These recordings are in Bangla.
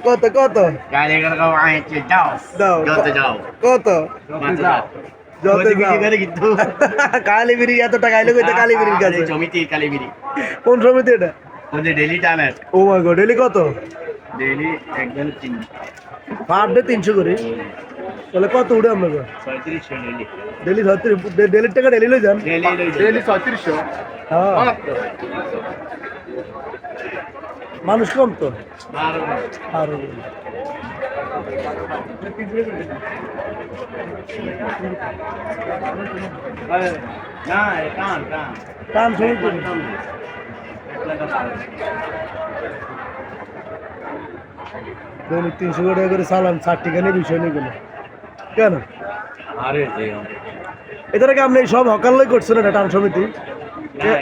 কত কত দাও কত যত কিন্তু কালীবিরি এত টাকা আইলো কইতে কালীবিরির কাছে সমিতি কালীবিরি কোন সমিতি এটা ডেলি টাইমের ও মাই গড ডেলি কত ডেলি একজন 3 পার ডে 300 করে তাহলে কত উঠে আমরা 3600 ডেলি ডেলি 36 ডেলির টাকা ডেলি লই যান ডেলি 3600 হ্যাঁ মানুষ কম তো আর না টান টান টান শুরু করি দৈনিক 300 টাকা করে সালাম 60 টাকা নিয়ে বিষয় নিয়ে গেল কেন আরে এটার কি আপনি সব হকার লই করছেন এটা টান সমিতি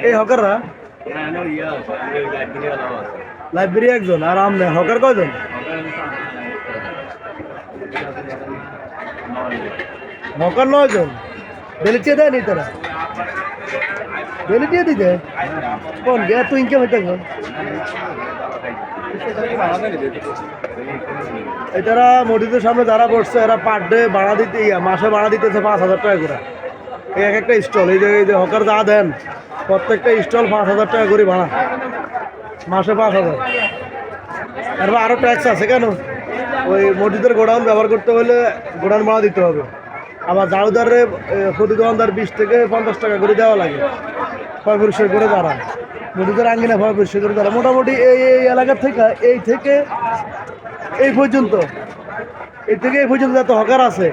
এই হকাররা লাইব্রেরি একজন আর আমনে হকার কয়জন হকার 9 জন ডেলি চেয়ে দেয়নি তারা ডেলি দিয়ে দিতে কোন গে তুই ইনকাম হইতে এটারা মসজিদের সামনে যারা বসছে এরা পার ডে ভাড়া দিতে মাসে ভাড়া দিতেছে 5000 টাকা করে এই এক একটা স্টল এই যে হকার যা দেন প্রত্যেকটা স্টল 5000 টাকা করে ভাড়া মাসে 5000 তারপর আরও ট্যাক্স আছে কেন ওই মসজিদের গোডাউন ব্যবহার করতে হলে গোডাউন ভাড়া দিতে হবে আবার ঝাড়ুদারে প্রতি দোকানদার 20 থেকে 50 টাকা করে দেওয়া লাগে ফয় পরিষ্কার করে দাঁড়ায় মসজিদের আঙ্গিনা ফয় পরিষ্কার করে দাঁড়ায় মোটামুটি এই এলাকার থেকে এই পর্যন্ত যত হকার আছে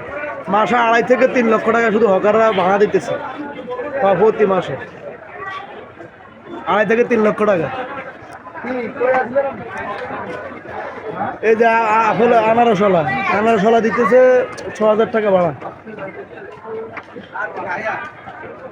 মাসে 2.5 থেকে 3 লক্ষ টাকা শুধু হকাররা ভাড়া দিতেছে প্রতি মাসে 2.5 থেকে 3 লক্ষ টাকা এই যে আনারসলা দিতেছে 6000 টাকা ভাড়া